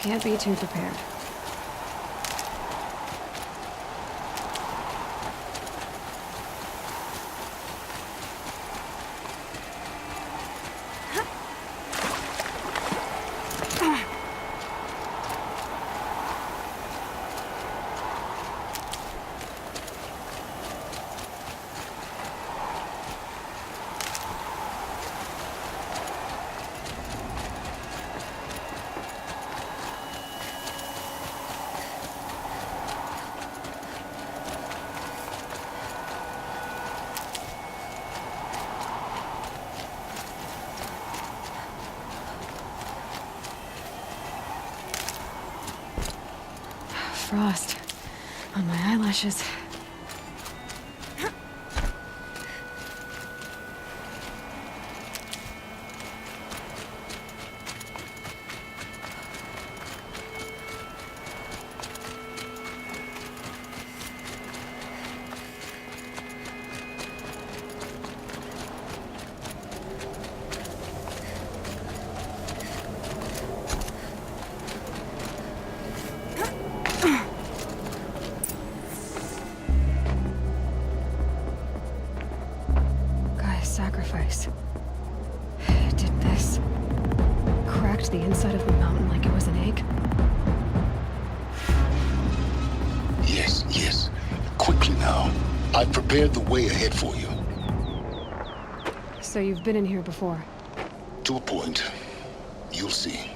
Can't be too prepared. Frost on my eyelashes. Sacrifice. It did this. Cracked the inside of the mountain like it was an egg. Yes, yes. Quickly now. I've prepared the way ahead for you. So you've been in here before? To a point. You'll see.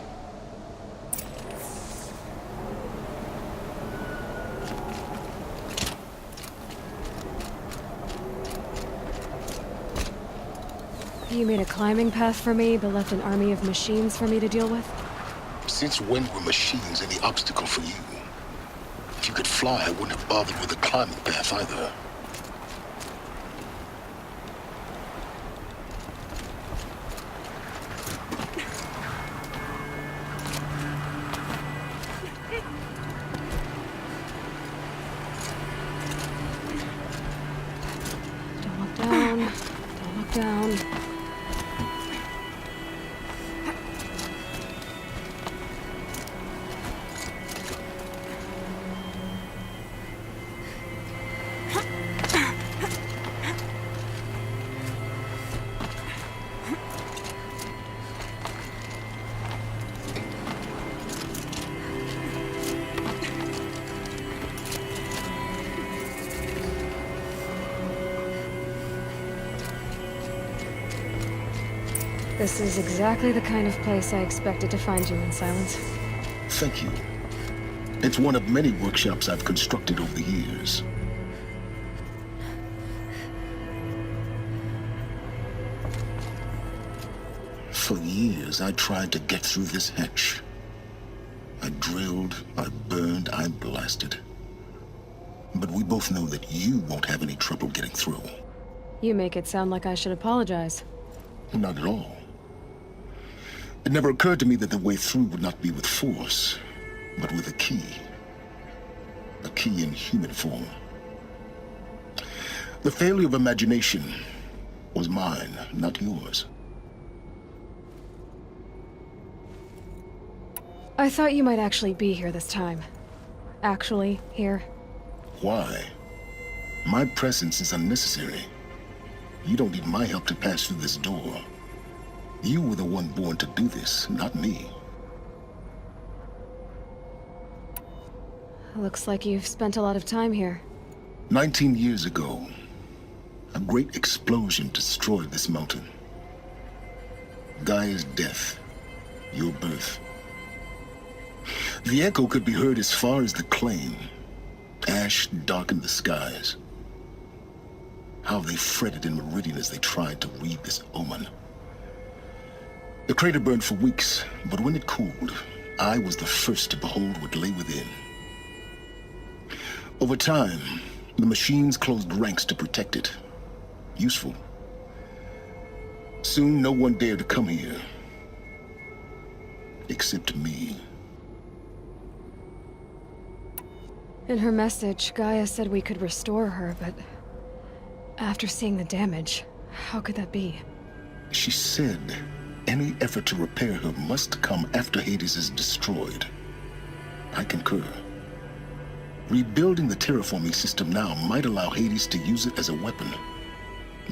You made a climbing path for me, but left an army of machines for me to deal with? Since when were machines any obstacle for you? If you could fly, I wouldn't have bothered with a climbing path either. Don't look down. Don't look down. This is exactly the kind of place I expected to find you in, Silence. Thank you. It's one of many workshops I've constructed over the years. For years, I tried to get through this hatch. I drilled, I burned, I blasted. But we both know that you won't have any trouble getting through. You make it sound like I should apologize. Not at all. It never occurred to me that the way through would not be with force, but with a key. A key in human form. The failure of imagination was mine, not yours. I thought you might actually be here this time. Actually, here. Why? My presence is unnecessary. You don't need my help to pass through this door. You were the one born to do this, not me. Looks like you've spent a lot of time here. 19 years ago, a great explosion destroyed this mountain. Gaia's death, your birth. The echo could be heard as far as the claim. Ash darkened the skies. How they fretted in Meridian as they tried to read this omen. The crater burned for weeks, but when it cooled, I was the first to behold what lay within. Over time, the machines closed ranks to protect it. Useful. Soon, no one dared to come here. Except me. In her message, Gaia said we could restore her, but after seeing the damage, how could that be? She said any effort to repair her must come after Hades is destroyed. I concur. Rebuilding the terraforming system now might allow Hades to use it as a weapon.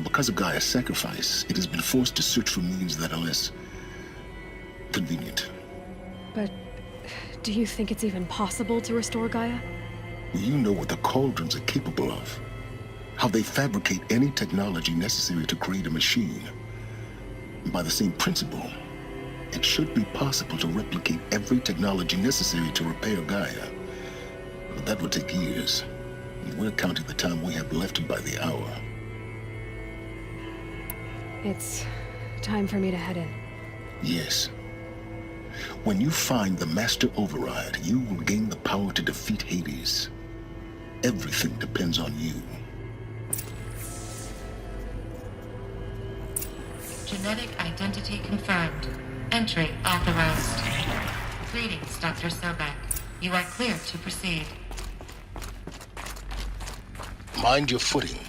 Because of Gaia's sacrifice, it has been forced to search for means that are less convenient. But do you think it's even possible to restore Gaia? You know what the cauldrons are capable of. How they fabricate any technology necessary to create a machine. By the same principle, it should be possible to replicate every technology necessary to repair Gaia. But that would take years. And we're counting the time we have left by the hour. It's time for me to head in. Yes. When you find the Master Override, you will gain the power to defeat Hades. Everything depends on you. Genetic identity confirmed. Entry authorized. Greetings, Dr. Sobek. You are clear to proceed. Mind your footing.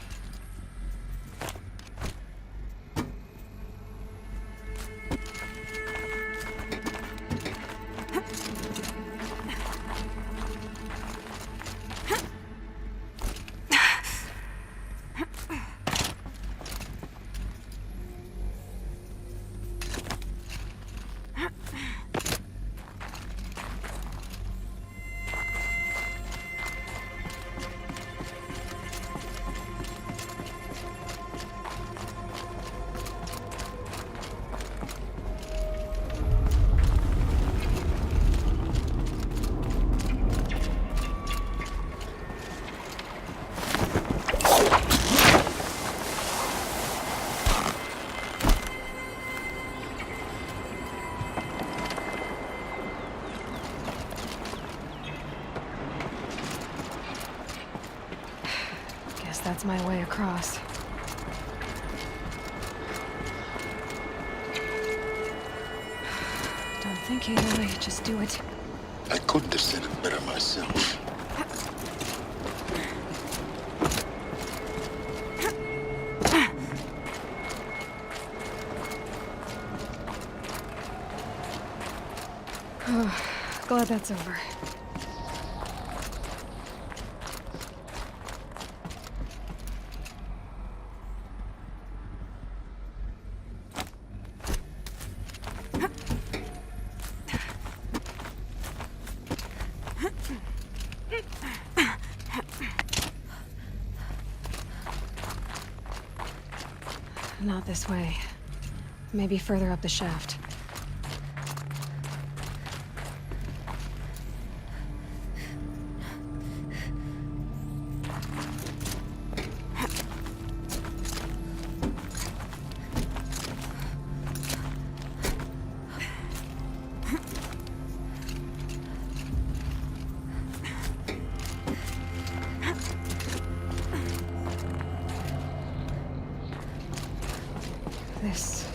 That's my way across. Don't think, Aloy. Just do it. I couldn't have said it better myself. Glad that's over. Not this way. Maybe further up the shaft. This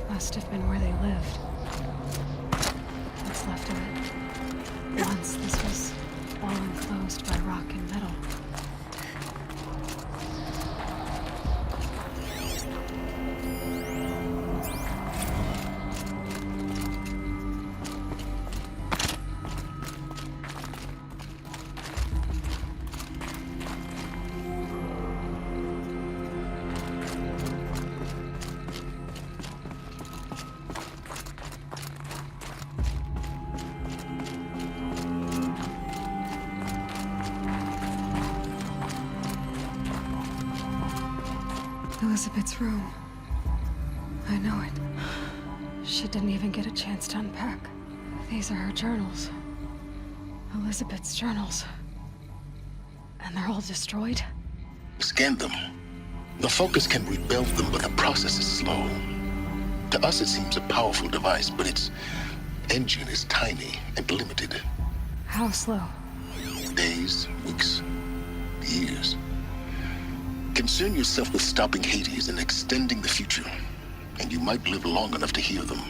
must have been where they lived. What's left of it. Once this was all enclosed by rock and metal. Elisabet's room. I know it. She didn't even get a chance to unpack. These are her journals. Elisabet's journals. And they're all destroyed? Scan them. The Focus can rebuild them, but the process is slow. To us, it seems a powerful device, but its engine is tiny and limited. How slow? Days, weeks, years. Concern yourself with stopping Hades and extending the future, and you might live long enough to hear them.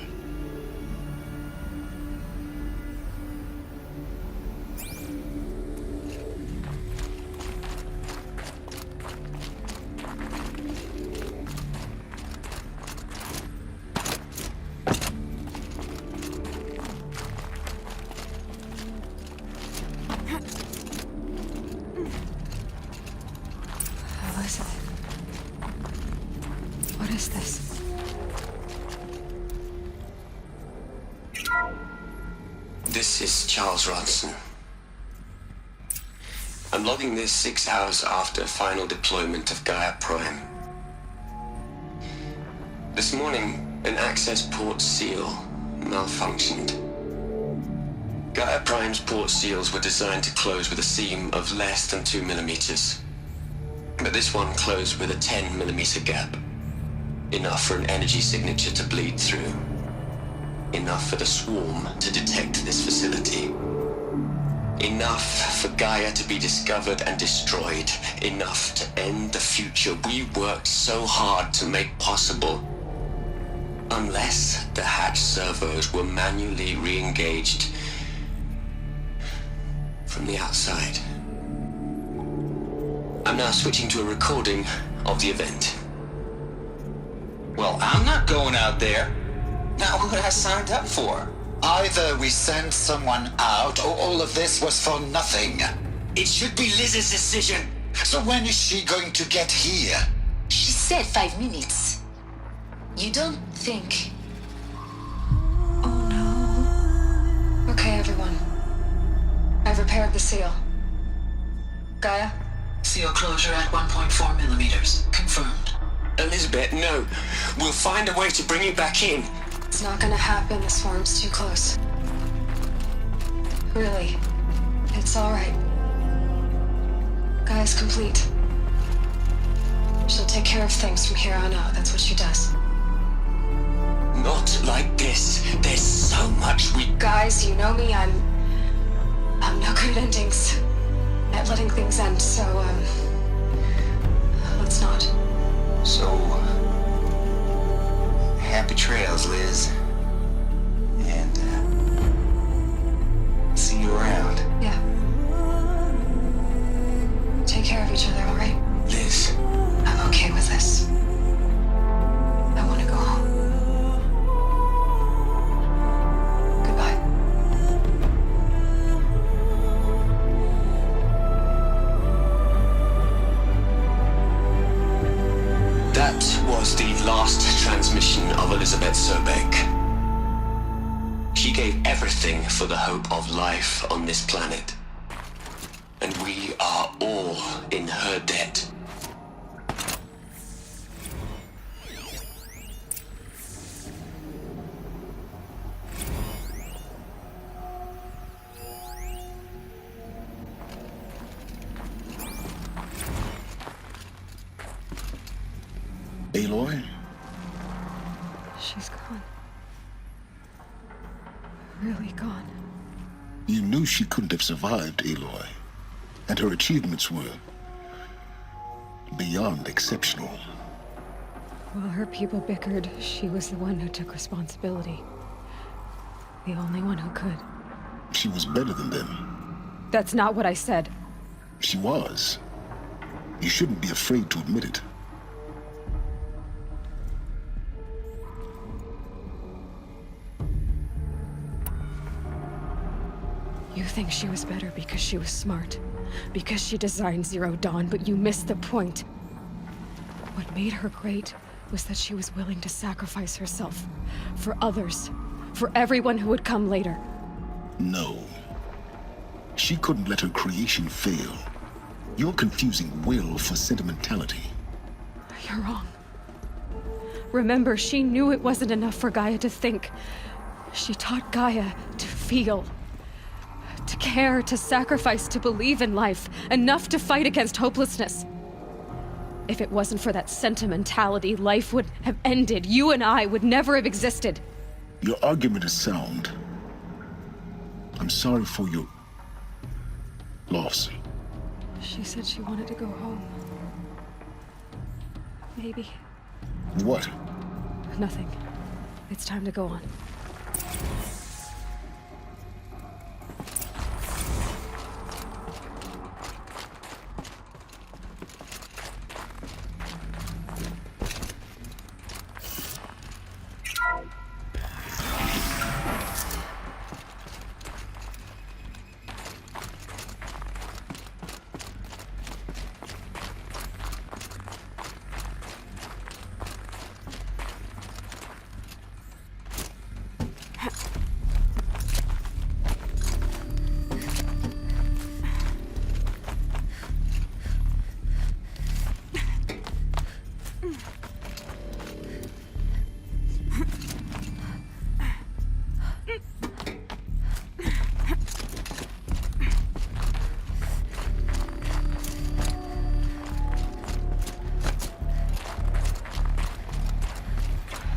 What is this? This is Charles Ronson. I'm logging this 6 hours after final deployment of Gaia Prime. This morning, an access port seal malfunctioned. Gaia Prime's port seals were designed to close with a seam of less than 2 millimeters. But this one closed with a 10 millimeter gap. Enough for an energy signature to bleed through. Enough for the swarm to detect this facility. Enough for Gaia to be discovered and destroyed. Enough to end the future we worked so hard to make possible. Unless the hatch servos were manually re-engaged from the outside. I'm now switching to a recording of the event. Well, I'm not going out there. Now, who I signed up for? Either we send someone out, or all of this was for nothing. It should be Liz's decision. So when is she going to get here? She said 5 minutes. You don't think... Oh no. Okay, everyone. I've repaired the seal. Gaia? Seal closure at 1.4 millimeters. Confirmed. Elisabet, no. We'll find a way to bring you back in. It's not gonna happen. The swarm's too close. Really. It's alright. Gaia's complete. She'll take care of things from here on out. That's what she does. Not like this. There's so much we... Guys, you know me. I'm no good at endings. At letting things end, so, let's not. So, happy trails, Liz. And, see you around. Yeah. Take care of each other, alright? Liz. I'm okay with this. I want to go home. Goodbye. That was the last transmission of Elisabet Sobeck. She gave everything for the hope of life on this planet. And we are all in her debt. Aloy? She's gone. Really gone. You knew she couldn't have survived, Aloy. And her achievements were beyond exceptional. While her people bickered, she was the one who took responsibility. The only one who could. She was better than them. That's not what I said. She was. You shouldn't be afraid to admit it. You think she was better because she was smart, because she designed Zero Dawn, but you missed the point. What made her great was that she was willing to sacrifice herself for others, for everyone who would come later. No. She couldn't let her creation fail. You're confusing will for sentimentality. You're wrong. Remember, she knew it wasn't enough for Gaia to think. She taught Gaia to feel. To care, to sacrifice, to believe in life, enough to fight against hopelessness. If it wasn't for that sentimentality, life would have ended. You and I would never have existed. Your argument is sound. I'm sorry for your loss. She said she wanted to go home. Maybe. What? Nothing. It's time to go on.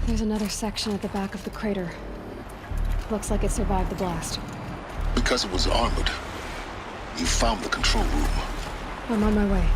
There's another section at the back of the crater. Looks like it survived the blast. Because it was armored. You found the control room. I'm on my way.